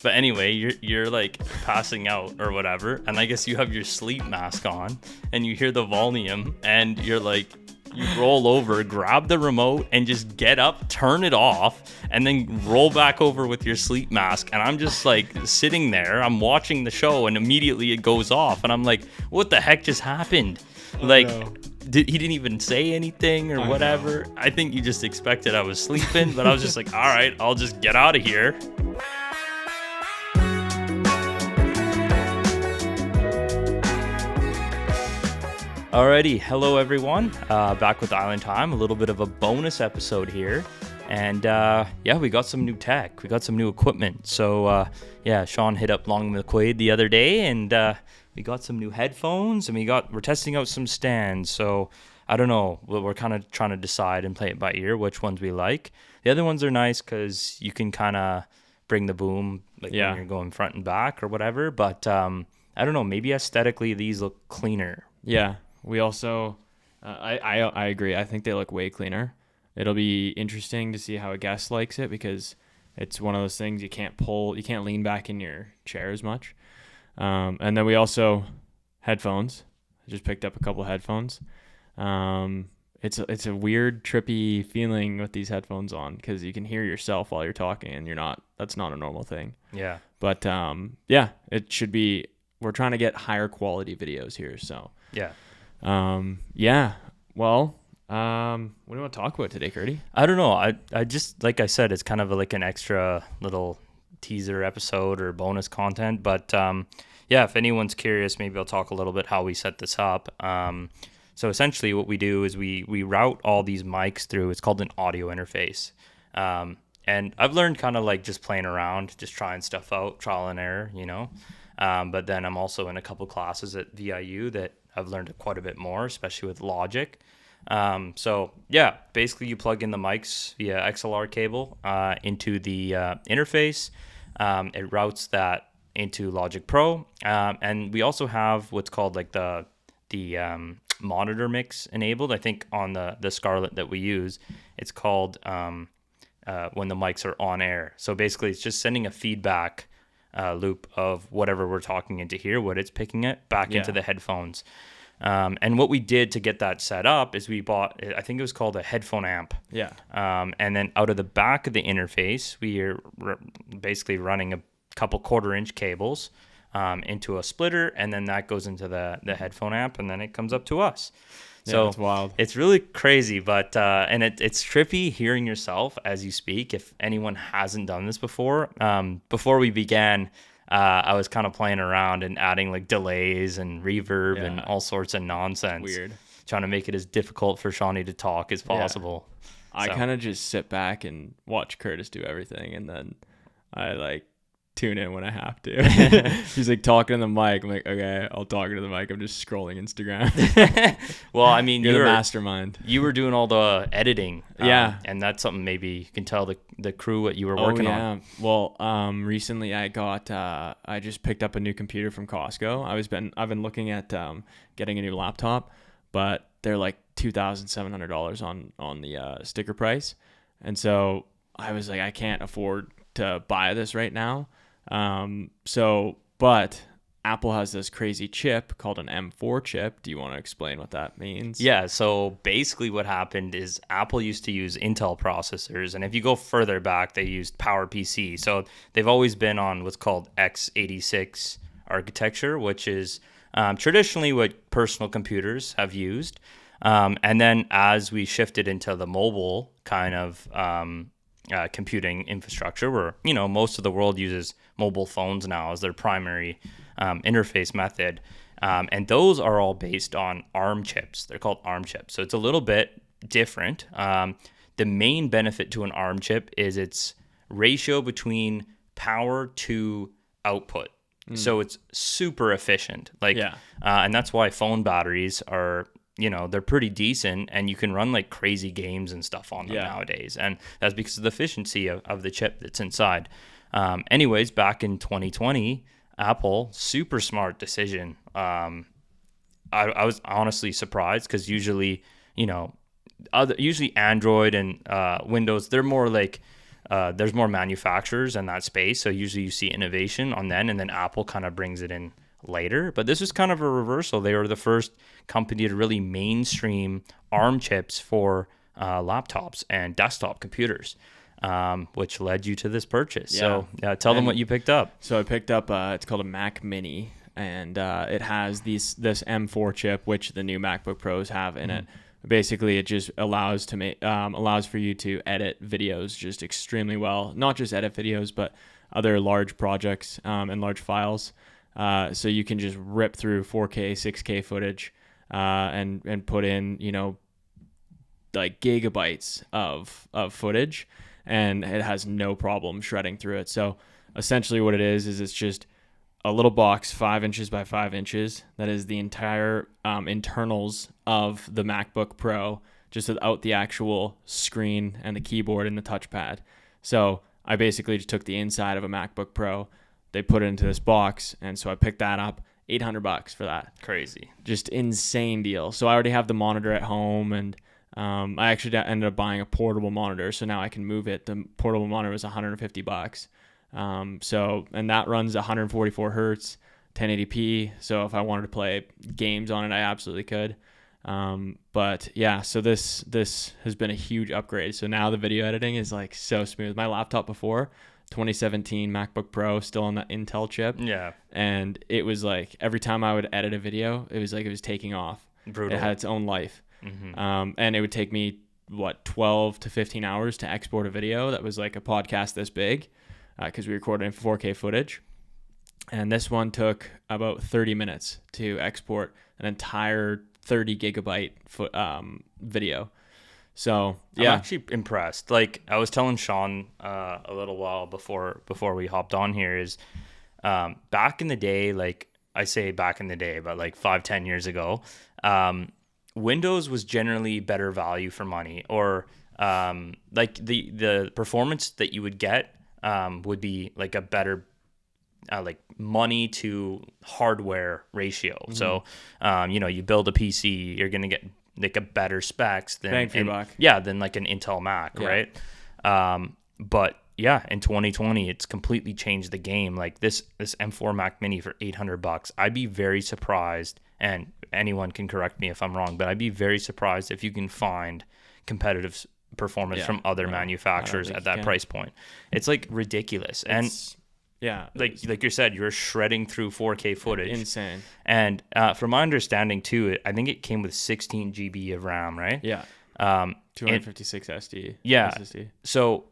But anyway, you're like passing out or whatever, and I guess you have your sleep mask on, and you hear the volume, and you're like, you roll over, grab the remote, and just get up, turn it off, and then roll back over with your sleep mask. And I'm just like sitting there, I'm watching the show, and immediately it goes off, and I'm like, what the heck just happened? Like, he didn't even say anything or whatever. I think you just expected I was sleeping, but I was just like, all right, I'll just get out of here. Alrighty, hello everyone. Back with Island Time, a little bit of a bonus episode here. And we got some new tech. We got some new equipment. So Sean hit up Long McQuaid the other day, and we got some new headphones, and we're testing out some stands. So I don't know, we're kind of trying to decide and play it by ear which ones we like. The other ones are nice because you can kind of bring the boom when you're going front and back or whatever. But I don't know, maybe aesthetically these look cleaner. Yeah. We also, I agree. I think they look way cleaner. It'll be interesting to see how a guest likes it because it's one of those things you can't lean back in your chair as much. And then we also, headphones. I just picked up a couple of headphones. It's a weird, trippy feeling with these headphones on because you can hear yourself while you're talking and that's not a normal thing. Yeah. But it should be, we're trying to get higher quality videos here. So yeah. Well, what do you want to talk about today, Kurtie? I don't know. I just, like I said, it's kind of like an extra little teaser episode or bonus content. But if anyone's curious, maybe I'll talk a little bit how we set this up. So essentially what we do is we route all these mics through, it's called an audio interface. And I've learned kind of like just playing around, just trying stuff out, trial and error, but then I'm also in a couple classes at VIU that I've learned quite a bit more, especially with Logic. Basically you plug in the mics via XLR cable into the interface. It routes that into Logic Pro. And we also have what's called like the monitor mix enabled. I think on the Scarlett that we use, it's called when the mics are on air. So basically it's just sending a feedback loop of whatever we're talking into here, what it's picking it back into the headphones. And what we did to get that set up is we bought, I think it was called a headphone amp. Yeah. And then out of the back of the interface, we are basically running a couple 1/4-inch cables into a splitter, and then that goes into the headphone amp, and then it comes up to us. So it's wild. It's really crazy, but and it's trippy hearing yourself as you speak. If anyone hasn't done this before we began, I was kind of playing around and adding like delays and reverb and all sorts of nonsense. Weird. Trying to make it as difficult for Shawnee to talk as possible. I kind of just sit back and watch Curtis do everything, and then I like tune in when I have to. He's like talking to the mic. I'm like, okay, I'll talk to the mic. I'm just scrolling Instagram. Well, I mean, you're the mastermind. You were doing all the editing. And that's something maybe you can tell the crew what you were working on. Well, recently I got, I just picked up a new computer from Costco. I've been looking at getting a new laptop, but they're like $2,700 on the sticker price. And so I was like, I can't afford to buy this right now. But Apple has this crazy chip called an M4 chip. Do you want to explain what that means? Yeah, so basically what happened is Apple used to use Intel processors, and if you go further back, they used PowerPC. So they've always been on what's called x86 architecture, which is traditionally what personal computers have used. And then as we shifted into the mobile kind of computing infrastructure, where most of the world uses mobile phones now as their primary interface method, and those are all based on ARM chips. They're called ARM chips, so it's a little bit different. The main benefit to an ARM chip is its ratio between power to output. So it's super efficient. And that's why phone batteries are, they're pretty decent, and you can run like crazy games and stuff on them nowadays. And that's because of the efficiency of the chip that's inside. Anyways, back in 2020, Apple, super smart decision. I was honestly surprised because usually Android and Windows, they're more like there's more manufacturers in that space. So usually you see innovation on then, and then Apple kind of brings it in later. But this is kind of a reversal. They were the first company to really mainstream ARM chips for laptops and desktop computers, which led you to this purchase. Yeah. So tell them what you picked up. So I picked up, it's called a Mac Mini, and it has this M4 chip, which the new MacBook Pros have in it. Basically, it just allows for you to edit videos just extremely well. Not just edit videos, but other large projects and large files. So you can just rip through 4K, 6K footage and put in, like gigabytes of footage, and it has no problem shredding through it. So essentially what it is it's just a little box 5 inches by 5 inches that is the entire internals of the MacBook Pro, just without the actual screen and the keyboard and the touchpad. So I basically just took the inside of a MacBook Pro, they put it into this box, and so I picked that up, $800 for that. Crazy. Just insane deal. So I already have the monitor at home, and I actually ended up buying a portable monitor, so now I can move it. The portable monitor was $150. And that runs 144 hertz, 1080p. So if I wanted to play games on it, I absolutely could. But yeah, so this has been a huge upgrade. So now the video editing is like so smooth. My laptop before, 2017 MacBook Pro, still on the Intel chip. Yeah. And it was like every time I would edit a video, it was like it was taking off. Brutal. It had its own life. Mm-hmm. And it would take me 12 to 15 hours to export a video that was like a podcast this big, because we recorded in 4K footage. And this one took about 30 minutes to export an entire 30 gigabyte video. So yeah, I'm actually impressed. Like I was telling Sean a little while before we hopped on here is back in the day, like I say back in the day, but like 5-10 years ago, Windows was generally better value for money, or like the performance that you would get would be like a better like money to hardware ratio. Mm-hmm. So you build a PC, you're gonna get like a better specs than bang for your buck. Yeah, than like an Intel Mac, right? But yeah, in 2020, it's completely changed the game. Like this M4 Mac Mini for $800, I'd be very surprised, and anyone can correct me if I'm wrong, but I'd be very surprised if you can find competitive performance from other manufacturers at that price point. It's like ridiculous. Like you said, you're shredding through 4K footage. Insane. And from my understanding too, I think it came with 16 GB of RAM, right? Yeah. 256 SD. Yeah. SSD. So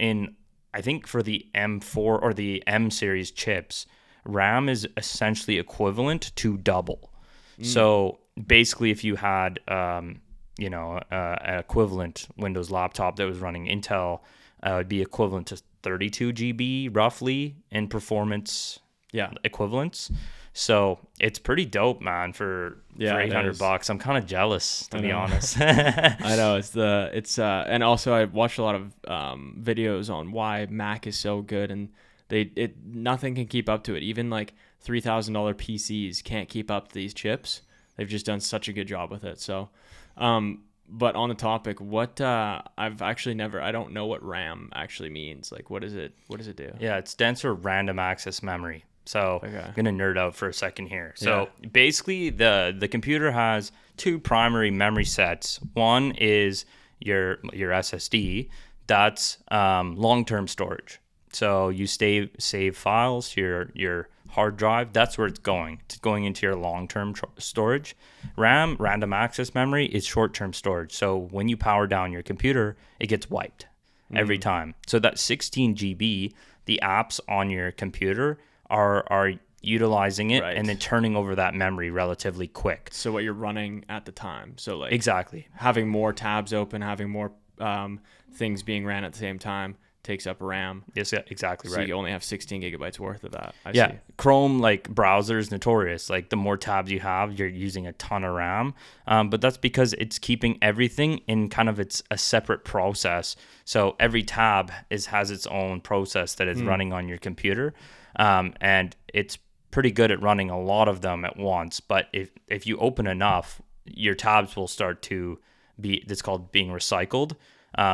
I think for the M4 or the M series chips, RAM is essentially equivalent to double. So basically, if you had an equivalent Windows laptop that was running Intel, it would be equivalent to 32 GB roughly in performance equivalents. So it's pretty dope, man, for $800. I'm kind of jealous, to be honest. I know and also I watched a lot of videos on why Mac is so good, and nothing can keep up to it. Even like $3,000 PCs can't keep up to these chips. They've just done such a good job with it. So, but on the topic, what I've actually I don't know what RAM actually means. Like, what does it do? Yeah, it stands for random access memory. So I'm going to nerd out for a second here. So basically the computer has two primary memory sets. One is your SSD. That's long-term storage. So you save files to your hard drive. That's where it's going. It's going into your long-term storage. RAM, random access memory, is short-term storage. So when you power down your computer, it gets wiped every time. So that 16 GB, the apps on your computer are utilizing it and then turning over that memory relatively quick. So what you're running at the time. So like exactly having more tabs open, having more things being ran at the same time takes up RAM. Yes, yeah, exactly right. So you only have 16 gigabytes worth of that. I see. Chrome, like browser, is notorious. Like the more tabs you have, you're using a ton of RAM. But that's because it's keeping everything in kind of a separate process. So every tab has its own process that is running on your computer. And it's pretty good at running a lot of them at once. But if you open enough, your tabs will start to it's called being recycled.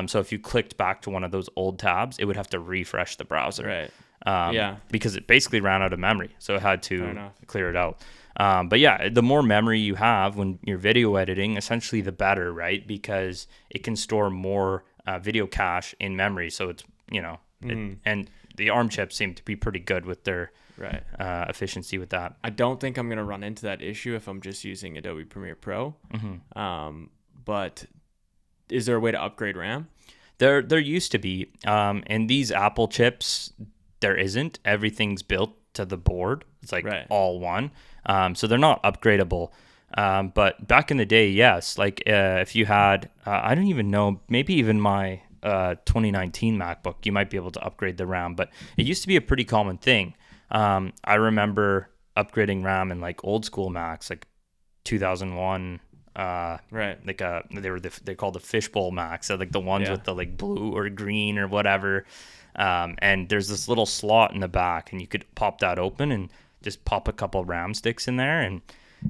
So if you clicked back to one of those old tabs, it would have to refresh the browser. Right. Because it basically ran out of memory, so it had Fair to enough. clear it out. But yeah, the more memory you have when you're video editing, essentially the better, right? Because it can store more video cache in memory. So it's, and the ARM chips seem to be pretty good with their Right. efficiency with that. I don't think I'm going to run into that issue if I'm just using Adobe Premiere Pro. But is there a way to upgrade RAM? There used to be, and these Apple chips, there isn't. Everything's built to the board. It's like all one. So they're not upgradable. But back in the day, yes. Like if you had, I don't even know, maybe even my 2019 MacBook, you might be able to upgrade the RAM. But it used to be a pretty common thing. I remember upgrading RAM in like old school Macs, like 2001. Like they're called the fishbowl Macs, so like the ones with the like blue or green or whatever. And there's this little slot in the back, and you could pop that open and just pop a couple RAM sticks in there, and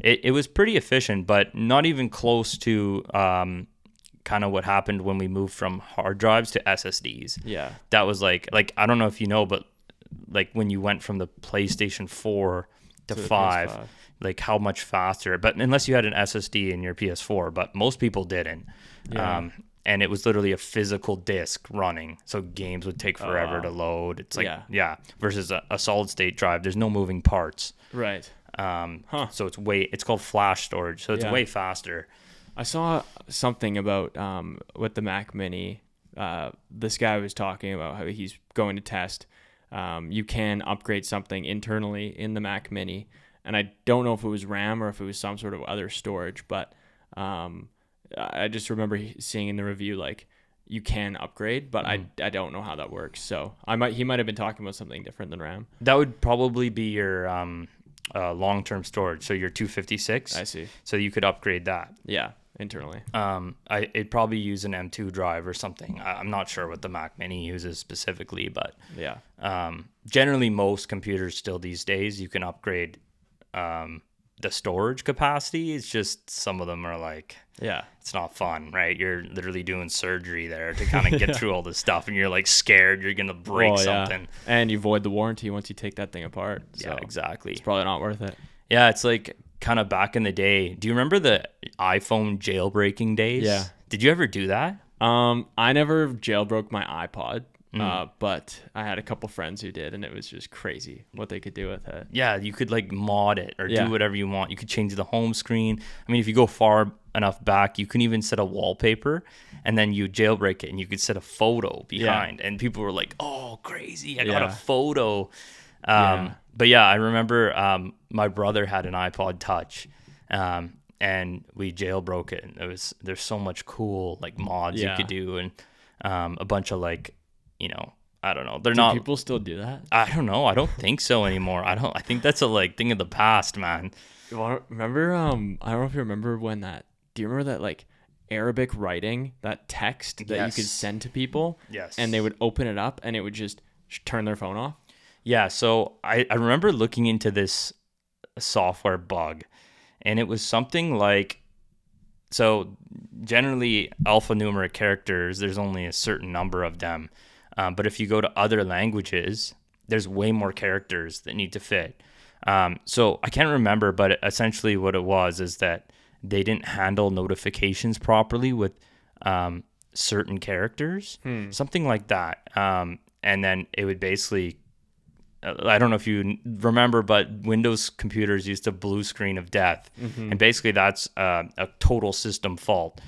it was pretty efficient, but not even close to kind of what happened when we moved from hard drives to SSDs. Yeah, that was like I don't know if you know, but like when you went from the PlayStation 4 to 5, like how much faster, but unless you had an SSD in your PS4, but most people didn't. And it was literally a physical disk running, so games would take forever to load. It's like versus a solid state drive, there's no moving parts, right? So it's called flash storage, so it's way faster. I saw something about with the Mac Mini. This guy was talking about how he's going to test. You can upgrade something internally in the Mac Mini, and I don't know if it was RAM or if it was some sort of other storage, but I just remember seeing in the review like you can upgrade, but I don't know how that works. So he might have been talking about something different than RAM. That would probably be your long-term storage, so your 256. I see. So you could upgrade that. Yeah, internally. It'd probably use an M2 drive or something. I'm not sure what the Mac Mini uses specifically, but generally most computers still these days you can upgrade the storage capacity. It's just some of them are like, it's not fun, right? You're literally doing surgery there to kind of get through all this stuff, and you're like scared you're gonna break something. And you void the warranty once you take that thing apart. So exactly. It's probably not worth it. Yeah, it's like kind of back in the day. Do you remember the iPhone jailbreaking days? Yeah. Did you ever do that? I never jailbroke my iPod. But I had a couple friends who did, and it was just crazy what they could do with it. Yeah, you could like mod it or do whatever you want. You could change the home screen. I mean, if you go far enough back, you can even set a wallpaper, and then you jailbreak it, and you could set a photo behind. And people were like, "Oh, crazy! I got a photo." But yeah, I remember my brother had an iPod Touch, and we jailbroke it. And there's so much cool like mods you could do, and a bunch of like, I don't know. Do people still do that? I don't know. I don't think so anymore. I think that's a like thing of the past, man. Well, remember? I don't know if you remember when that. Do you remember that like Arabic writing, that text that you could send to people? Yes. And they would open it up, and it would just turn their phone off. Yeah. So I remember looking into this software bug, and it was something like, so generally alphanumeric characters, there's only a certain number of them. But if you go to other languages, there's way more characters that need to fit. So I can't remember, but essentially what it was is that they didn't handle notifications properly with certain characters, something like that. And then it would basically, I don't know if you remember, but Windows computers used a blue screen of death. And basically that's a total system fault.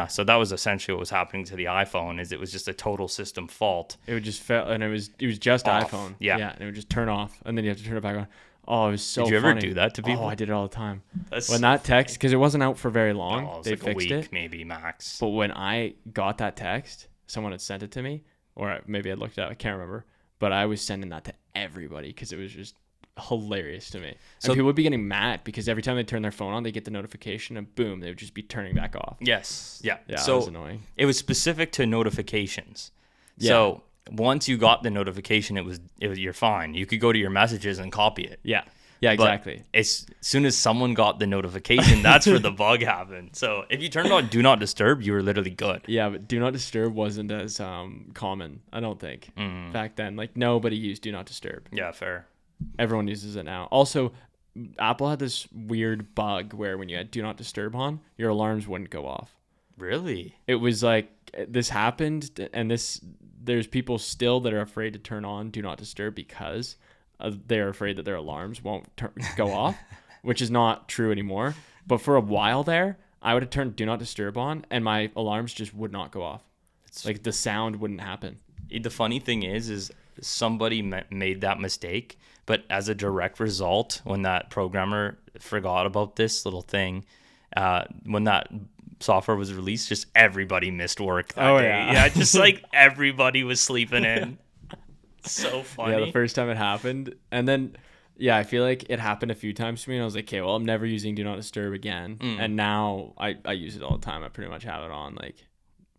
So that was essentially what was happening to the iPhone, is it was just a total system fault. It would just fail, and it was just off. iPhone. Yeah. And it would just turn off, and then you have to turn it back on. Oh, it was so funny. Did you ever do that to people? Oh, I did it all the time. When that text, because it wasn't out for very long, they like fixed a week, it. maybe max. But when I got that text, someone had sent it to me, or maybe I looked it up, I can't remember. But I was sending that to everybody because it was just hilarious to me. And people would be getting mad because every time they turn their phone on, they get the notification, and boom, they would just be turning back off. Yes. Yeah. So it was annoying. It was specific to notifications. Yeah. So once you got the notification, it was you're fine. You could go to your messages and copy it. Yeah. Yeah, But exactly. as soon as someone got the notification, that's where the bug happened. So if you turned on Do Not Disturb, you were literally good. Yeah, but Do Not Disturb wasn't as common, I don't think, back then. Like, nobody used Do Not Disturb. Yeah, fair. Everyone uses it now. Also, Apple had this weird bug where when you had Do Not Disturb on, your alarms wouldn't go off. Really? It was like this happened, and there's people still that are afraid to turn on Do Not Disturb because they're afraid that their alarms won't go off, which is not true anymore. But for a while there, I would have turned Do Not Disturb on, and my alarms just would not go off. Like the sound wouldn't happen. The funny thing is somebody made that mistake, but as a direct result, when that programmer forgot about this little thing, when that software was released, just everybody missed work that day. Yeah, just like everybody was sleeping in. So funny. Yeah, the first time it happened. And then, yeah, I feel like it happened a few times to me. And I was like, okay, well, I'm never using Do Not Disturb again. And now I use it all the time. I pretty much have it on like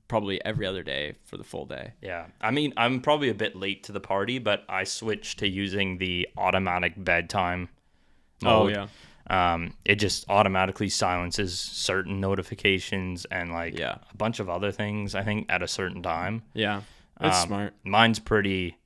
probably every other day for the full day. Yeah. I mean, I'm probably a bit late to the party, but I switched to using the automatic bedtime mode. Oh, yeah. It just automatically silences certain notifications and like a bunch of other things, I think, at a certain time. Yeah. That's smart. Mine's pretty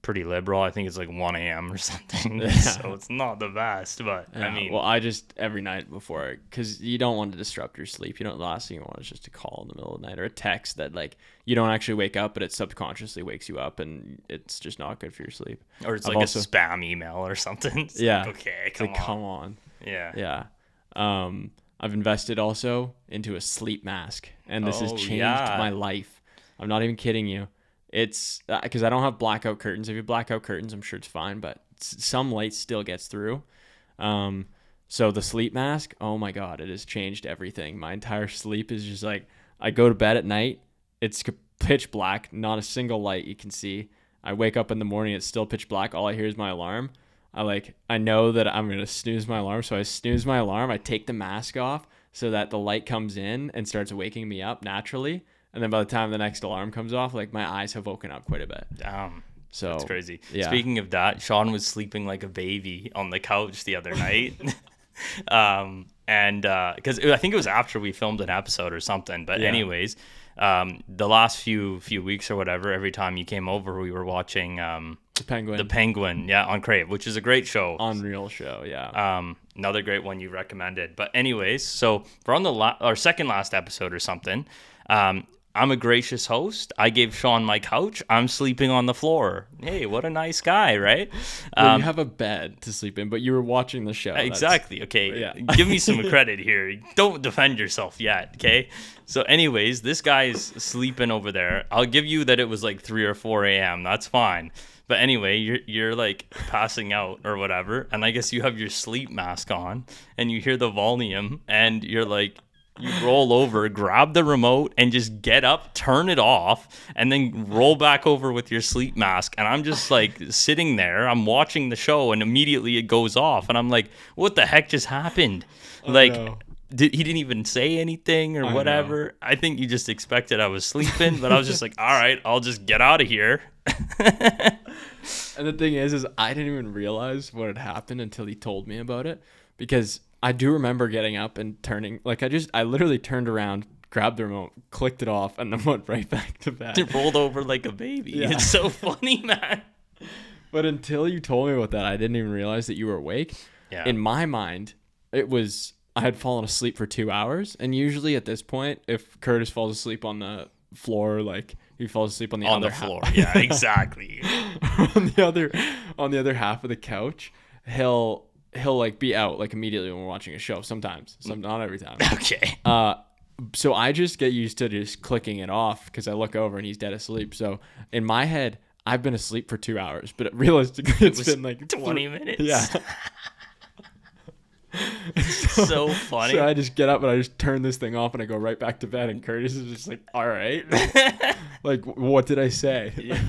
liberal. I think it's like 1 a.m. or something. So it's not the best, but I mean, well, I just every night before, because you don't want to disrupt your sleep. The last thing you want is just a call in the middle of the night or a text that like you don't actually wake up, but it subconsciously wakes you up, and it's just not good for your sleep. Or it's like a spam email or something. It's like, okay, come on. Yeah. I've invested also into a sleep mask, and this has changed my life. I'm not even kidding you. It's because I don't have blackout curtains. If you have blackout curtains, I'm sure it's fine, but some light still gets through. So the sleep mask, oh my God, it has changed everything. My entire sleep is just like, I go to bed at night, it's pitch black, not a single light you can see. I wake up in the morning, it's still pitch black. All I hear is my alarm. I know that I'm going to snooze my alarm. So I snooze my alarm. I take the mask off so that the light comes in and starts waking me up naturally. And then by the time the next alarm comes off, like my eyes have woken up quite a bit. So that's crazy. Yeah. Speaking of that, Sean was sleeping like a baby on the couch the other night. And because I think it was after we filmed an episode or something. But anyways, the last few weeks or whatever, every time you came over, we were watching The Penguin, on Crave, which is a great show. Unreal show, yeah. Another great one you recommended. But anyways, so we're on the second last episode or something. I'm a gracious host. I gave Sean my couch. I'm sleeping on the floor. Hey, what a nice guy, right? Well, you have a bed to sleep in, but you were watching the show. Exactly. Okay. Give me some credit here. Don't defend yourself yet. Okay. So anyways, this guy is sleeping over there. I'll give you that it was like 3 or 4 a.m. That's fine. But anyway, you're like passing out or whatever. And I guess you have your sleep mask on and you hear the volume and you're like, you roll over, grab the remote, and just get up, turn it off, and then roll back over with your sleep mask. And I'm just like sitting there, I'm watching the show, and immediately it goes off. And I'm like, what the heck just happened? He didn't even say anything or whatever. I think you just expected I was sleeping, but I was just like, all right, I'll just get out of here. And the thing is I didn't even realize what had happened until he told me about it, because I do remember getting up and turning, like I literally turned around, grabbed the remote, clicked it off, and then went right back to bed. It rolled over like a baby. Yeah. It's so funny, man. But until you told me about that, I didn't even realize that you were awake. Yeah. In my mind, I had fallen asleep for 2 hours. And usually at this point, if Kurtis falls asleep on the floor, like he falls asleep on the other floor. Yeah, exactly. on the other half of the couch, he'll like be out like immediately when we're watching a show. Sometimes, not every time. Okay. So I just get used to just clicking it off because I look over and he's dead asleep. So in my head, I've been asleep for 2 hours, but realistically, it's been like 20 minutes. Yeah. So funny. So I just get up and I just turn this thing off and I go right back to bed. And Kurtis is just like, all right. Like, what did I say? Yeah.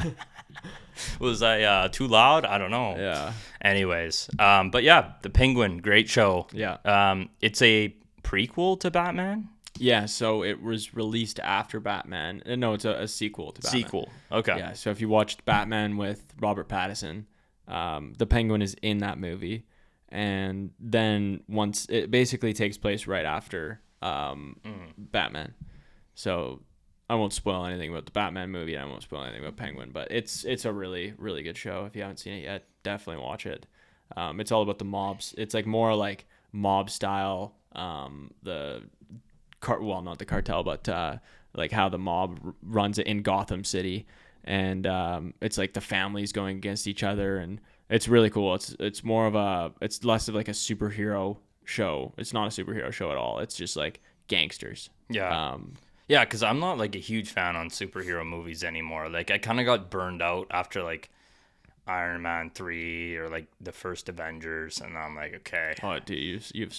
Was I too loud? I don't know. Yeah. Anyways, but yeah, The Penguin, great show. Yeah. It's a prequel to Batman. Yeah, so it was released after Batman. No, it's a sequel to Batman. Sequel. Okay. Yeah, so if you watched Batman with Robert Pattinson, The Penguin is in that movie. and then once it basically takes place right after Batman. So I won't spoil anything about the Batman movie. I won't spoil anything about Penguin, but it's a really, really good show. If you haven't seen it yet, definitely watch it. It's all about the mobs. It's like more like mob style. Not the cartel, but like how the mob runs it in Gotham City, and it's like the families going against each other, and it's really cool. It's more of it's less of like a superhero show. It's not a superhero show at all. It's just like gangsters. Yeah. Yeah, because I'm not like a huge fan on superhero movies anymore. Like I kind of got burned out after like Iron Man 3 or like the first Avengers, and I'm like, okay. Oh, dude, you have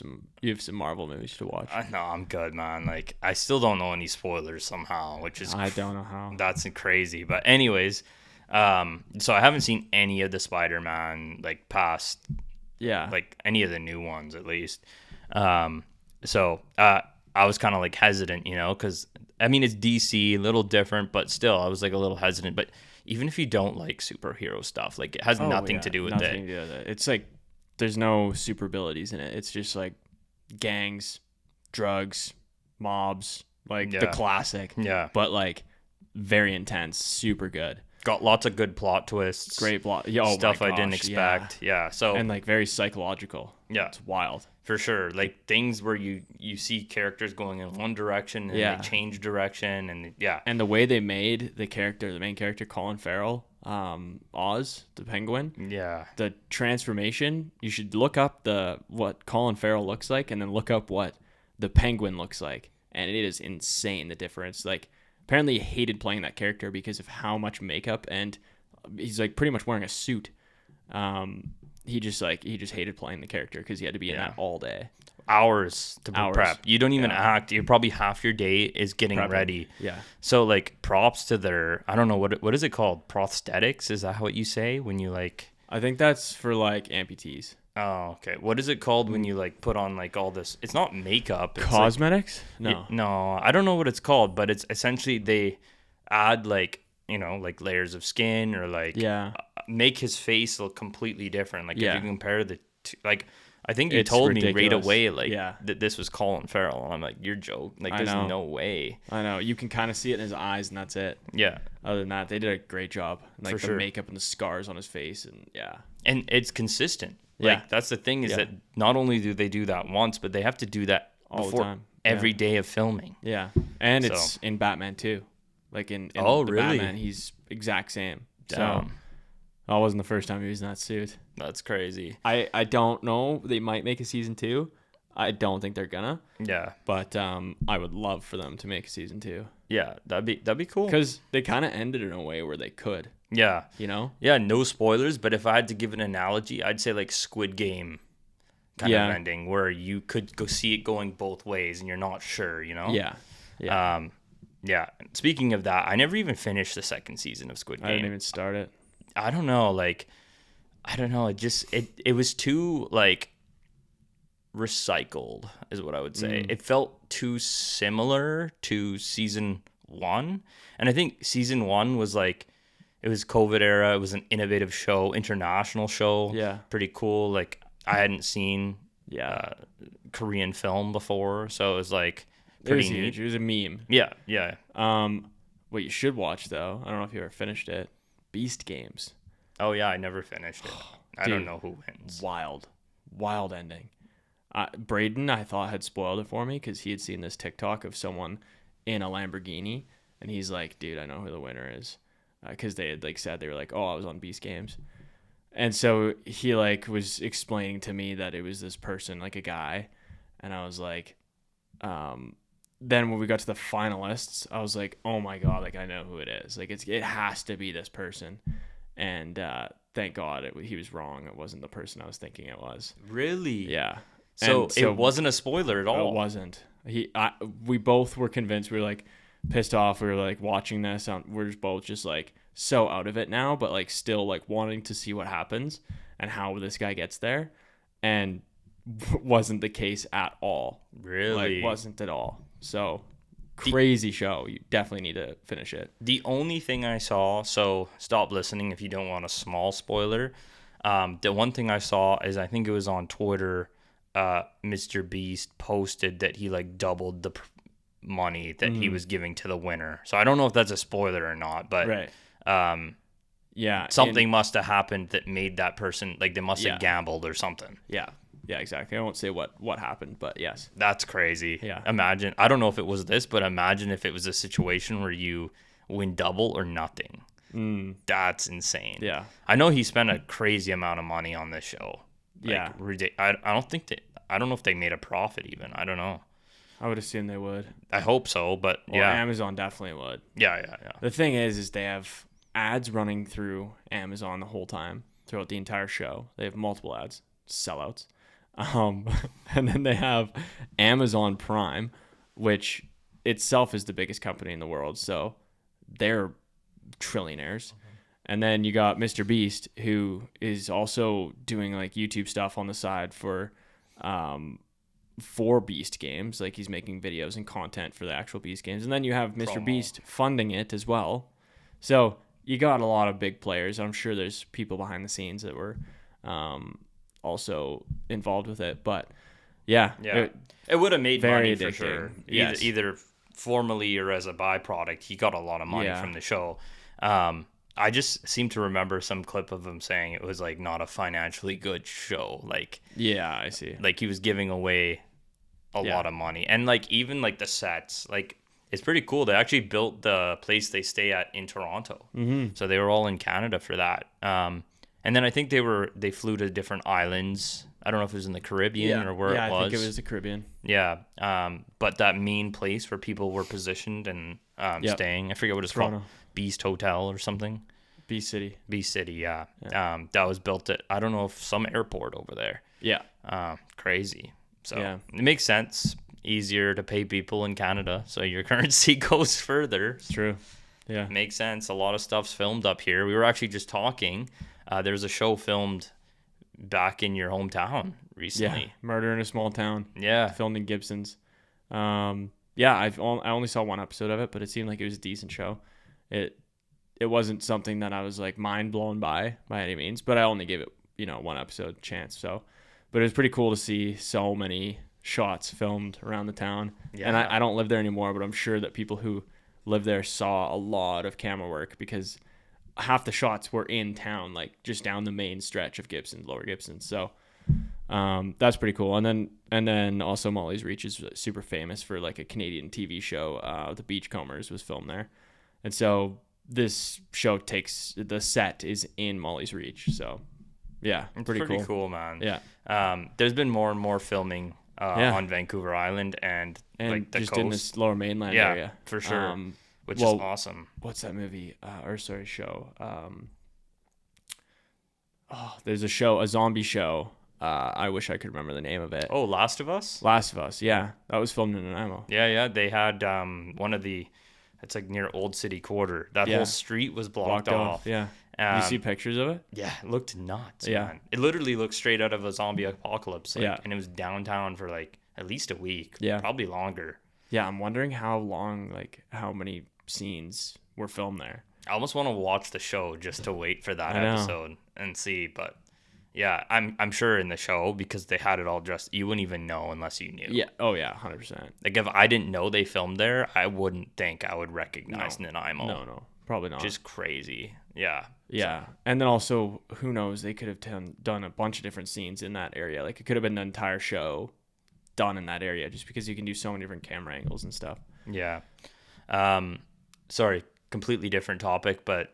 some Marvel movies to watch. No, I'm good, man. Like I still don't know any spoilers somehow, which is I don't know how. That's crazy. But anyways, so I haven't seen any of the Spider-Man like past, like any of the new ones at least. So I was kind of like hesitant, because I mean it's DC, a little different, but still I was like a little hesitant. But even if you don't like superhero stuff, like it has nothing to do with nothing to do with it. It's like there's no super abilities in it. It's just like gangs, drugs, mobs, like the classic. Yeah. But like very intense, super good. Got lots of good plot twists. Great plot. Stuff I didn't expect. Yeah. So and like very psychological. Yeah. It's wild. For sure. Like things where you see characters going in one direction and they change direction, and And the way they made the main character, Colin Farrell, Oz, the Penguin. Yeah. The transformation, you should look up what Colin Farrell looks like and then look up what the Penguin looks like. And it is insane, the difference. Like apparently he hated playing that character because of how much makeup, and he's like pretty much wearing a suit. He just hated playing the character because he had to be in that all day. Hours to prep. You don't even act. You're probably half your day is getting ready. Yeah. So like props to their, I don't know what is it called? Prosthetics? Is that what you say when you like? I think that's for like amputees. Oh, okay. What is it called when you like put on like all this? It's not makeup. It's cosmetics? Like, no, I don't know what it's called, but it's essentially they add like, like layers of skin or like make his face look completely different. Like if you compare the two, like I think you told me right away like that this was Colin Farrell, and I'm like, you're joking. Like there's no way. I know. You can kind of see it in his eyes, and that's it. Yeah. Other than that, they did a great job. Like the makeup and the scars on his face, and and it's consistent. Like that's the thing is that not only do they do that once, but they have to do that all the time, every day of filming. Yeah, and it's in Batman too. Like in really? Batman, he's exact same. So that wasn't the first time he was in that suit. That's crazy. I don't know. They might make a season 2. I don't think they're gonna. Yeah. But I would love for them to make a season 2. Yeah, that'd be cool. Because they kind of ended in a way where they could. Yeah. Yeah, no spoilers, but if I had to give an analogy, I'd say like Squid Game kind of ending where you could go see it going both ways and you're not sure, Yeah. Yeah. Speaking of that, I never even finished the second season of Squid Game. I didn't even start it. I don't know. Like, I don't know. It just, it was too like recycled is what I would say. It felt too similar to season 1. And I think season 1 was like, it was COVID era. It was an innovative show, international show. Yeah. Pretty cool. Like I hadn't seen Korean film before. So it was like, pretty neat. Huge. It was a meme. Yeah. What you should watch though, I don't know if you ever finished it, Beast Games. Oh yeah, I never finished it. I don't know who wins. Wild ending. Braden, I thought, had spoiled it for me because he had seen this TikTok of someone in a Lamborghini, and he's like, dude, I know who the winner is. Because they had like said, they were like, oh, I was on Beast Games. And so he like was explaining to me that it was this person, like a guy. And I was like, then when we got to the finalists, I was like, oh my God, like I know who it is. Like it has to be this person. And thank God he was wrong. It wasn't the person I was thinking it was. Really? Yeah. So it wasn't a spoiler at all. It wasn't. We both were convinced. We were like pissed off. We were like watching this. We're both just like so out of it now, but like still like wanting to see what happens and how this guy gets there. And wasn't the case at all. Really? Like wasn't at all. So crazy show. You definitely need to finish it. The only thing I saw, so stop listening if you don't want a small spoiler. The one thing I saw is I think it was on Twitter. Mr. Beast posted that he like doubled the money that he was giving to the winner. So I don't know if that's a spoiler or not, but Right. Yeah. something must have happened that made that person like they must have gambled or something. Yeah. Yeah, exactly. I won't say what happened, but yes. That's crazy. Yeah. Imagine, I don't know if it was this, but imagine if it was a situation where you win double or nothing. That's insane. Yeah. I know he spent a crazy amount of money on this show. Like, Yeah. I don't know if they made a profit even. I don't know. I would assume they would. I hope so, but Well, yeah. Amazon definitely would. Yeah. The thing is they have ads running through Amazon the whole time throughout the entire show. They have multiple ads, sellouts. And then they have Amazon Prime, which itself is the biggest company in the world. So they're trillionaires. And then you got Mr. Beast, who is also doing like YouTube stuff on the side for Beast games. Like he's making videos and content for the actual Beast games. And then you have Mr. Beast funding it as well. So you got a lot of big players. I'm sure there's people behind the scenes that were also involved with it. But yeah. It would have made very money for addicting. sure. Yes. Either formally or as a byproduct, he got a lot of money from the show. I just seem to remember some clip of him saying it was like not a financially good show. Like, yeah, I see. Like he was giving away a lot of money. And like even like the sets, like it's pretty cool. They actually built the place they stay at in Toronto. So they were all in Canada for that. And then I think they flew to different islands. I don't know if it was in the Caribbean or where it was. Yeah, I think it was the Caribbean. Yeah. But that main place where people were positioned and staying, I forget what it's called. Beast Hotel or something. Beast City. Beast City, yeah. That was built at, I don't know, if some airport over there. Yeah. Crazy. So it makes sense. Easier to pay people in Canada, so your currency goes further. It's true. Yeah. Makes sense. A lot of stuff's filmed up here. We were actually just talking. There's a show filmed back in your hometown recently. Yeah. Murder in a Small Town. Yeah. Filmed in Gibson's. I only saw one episode of it, but it seemed like it was a decent show. It wasn't something that I was like mind blown by any means, but I only gave it, one episode chance. So, but it was pretty cool to see so many shots filmed around the town. Yeah. And I don't live there anymore, but I'm sure that people who live there saw a lot of camera work because half the shots were in town, like just down the main stretch of Gibson, Lower Gibson. So that's pretty cool. And then also Molly's Reach is super famous for like a Canadian TV show. The Beachcombers was filmed there. And so this show the set is in Molly's Reach. So yeah, it's pretty cool, man. Yeah. There's been more and more filming on Vancouver Island and like the just coast. In this Lower Mainland area. For sure. Which is awesome. What's that movie? Show. There's a zombie show. I wish I could remember the name of it. Oh, Last of Us? Last of Us, yeah. That was filmed in Nanaimo. Yeah. They had it's like near Old City Quarter. That whole street was blocked off. Yeah. You see pictures of it? Yeah, it looked nuts, man. It literally looked straight out of a zombie apocalypse. And it was downtown for like at least a week. Yeah. Probably longer. Yeah, I'm wondering how many scenes were filmed there. I almost want to watch the show just to wait for that episode and see. But yeah, I'm sure in the show, because they had it all just, you wouldn't even know unless you knew. Yeah. Oh yeah, 100%. Like if I didn't know they filmed there, I wouldn't think I would recognize Nanaimo. No, probably not. Just crazy. Yeah. Yeah. So. And then also, who knows, they could have done a bunch of different scenes in that area. Like it could have been an entire show done in that area just because you can do so many different camera angles and stuff. Yeah. Sorry, completely different topic, but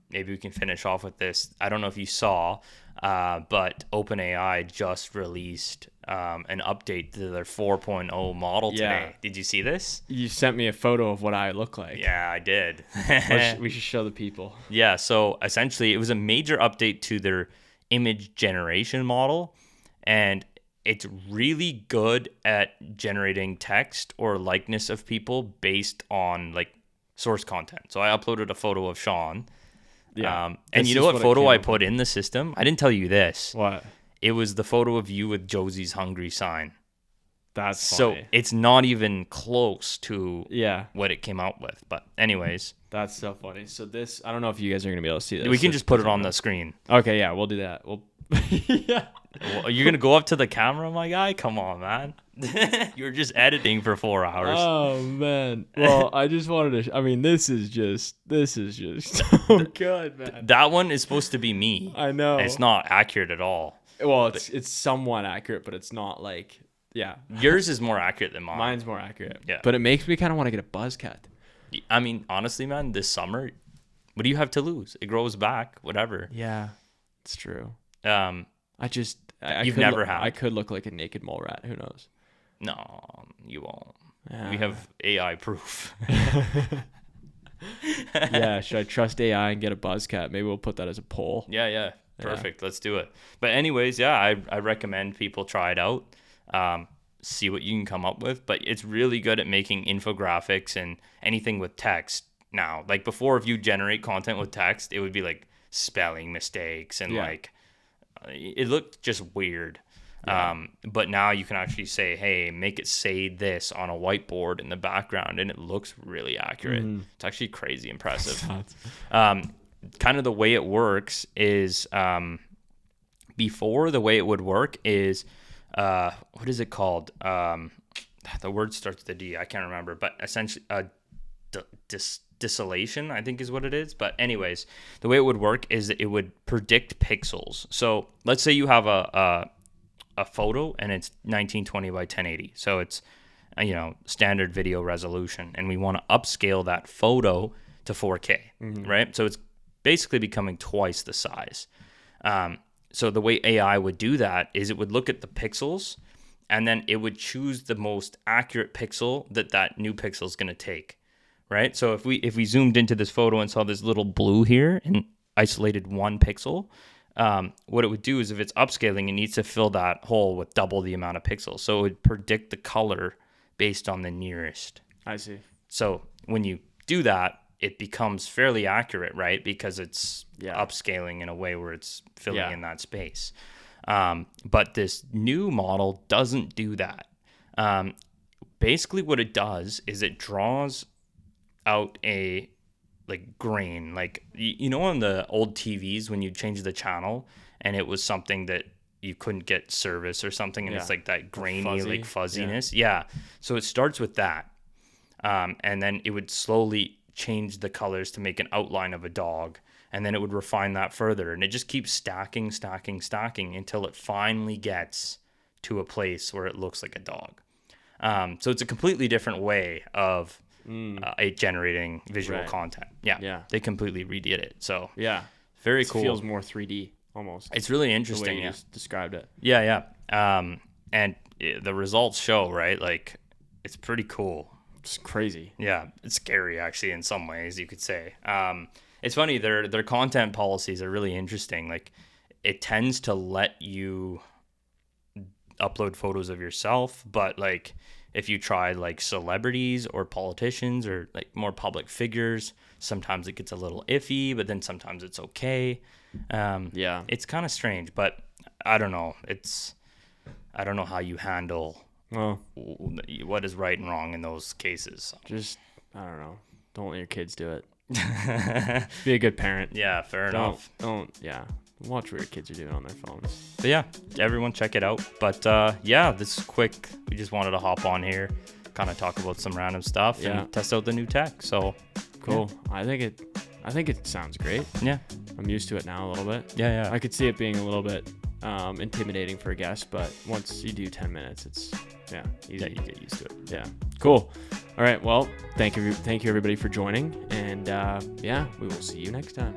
maybe we can finish off with this. I don't know if you saw, but OpenAI just released an update to their 4.0 model today. Did you see this? You sent me a photo of what I look like. Yeah, I did. We should show the people. Yeah, so essentially it was a major update to their image generation model, and it's really good at generating text or likeness of people based on like source content. So I uploaded a photo of Sean. Yeah. And you know what photo I put in the system? I didn't tell you this. What? It was the photo of you with Josie's Hungry sign. That's so funny. it's not even close to Yeah. what it came out with. But anyways, That's so funny. So this, I don't know if you guys are going to be able to see this. we can This just put it doesn't on know. the screen. Okay, yeah, we'll do that. We'll yeah. Well, you're gonna go up to the camera, my guy? Come on, man. You're just editing for 4 hours. Oh man. Well, I just wanted to I mean, this is just so good, man. That one is supposed to be me. I know. And it's not accurate at all. Well, it's somewhat accurate, but it's not like yeah. Yours is more accurate than mine. Mine's more accurate. Yeah. But it makes me kind of want to get a buzz cut. I mean, honestly, man, this summer, what do you have to lose? It grows back, whatever. Yeah. It's true. You've could never had. I could look like a naked mole rat. Who knows? No, you won't. Yeah. We have AI proof. Yeah. Should I trust AI and get a buzz cut? Maybe we'll put that as a poll. Yeah. Perfect. Let's do it. But anyways, yeah, I recommend people try it out. See what you can come up with. But it's really good at making infographics and anything with text now. Like before, if you generate content with text, it would be like spelling mistakes and like it looked just weird. Yeah. But now you can actually say, hey, make it say this on a whiteboard in the background, and it looks really accurate. It's actually crazy impressive. Kind of the way it works is before the way it would work is what is it called? The word starts with a D. I can't remember, but essentially distillation, I think is what it is. But anyways, the way it would work is that it would predict pixels. So let's say you have a photo and it's 1920 by 1080. So it's standard video resolution, and we want to upscale that photo to 4K, right? So it's basically becoming twice the size. So the way AI would do that is it would look at the pixels, and then it would choose the most accurate pixel that new pixel is going to take, right? So if we zoomed into this photo and saw this little blue here and isolated one pixel, what it would do is if it's upscaling, it needs to fill that hole with double the amount of pixels. So it would predict the color based on the nearest. I see. So when you do that, it becomes fairly accurate, right? Because it's upscaling in a way where it's filling in that space. But this new model doesn't do that. Basically what it does is it draws out a grain, like on the old TVs when you change the channel and it was something that you couldn't get service or something, and it's like that grainy fuzziness. Yeah. So it starts with that, and then it would slowly change the colors to make an outline of a dog, and then it would refine that further, and it just keeps stacking until it finally gets to a place where it looks like a dog. So it's a completely different way of generating visual content. Yeah. They completely redid it. So very cool. It feels more 3D almost. It's really interesting. The way you just described it. Yeah. And the results show, right? Like, it's pretty cool. It's crazy. Yeah, it's scary actually in some ways, you could say. It's funny, their content policies are really interesting. Like, it tends to let you upload photos of yourself, but like if you try like celebrities or politicians or like more public figures, sometimes it gets a little iffy, but then sometimes it's okay. It's kind of strange, but I don't know. I don't know how you handle what is right and wrong in those cases. Just, I don't know. Don't let your kids do it. Be a good parent. Yeah, fair enough. Watch what your kids are doing on their phones. But yeah, everyone check it out. But this is quick. We just wanted to hop on here, kind of talk about some random stuff and test out the new tech. So cool. Yeah. I think it sounds great. Yeah. I'm used to it now a little bit. Yeah. I could see it being a little bit intimidating for a guest, but once you do 10 minutes, it's easy. Yeah, you get used to it. Yeah. Cool. All right. Well, thank you everybody for joining, and we will see you next time.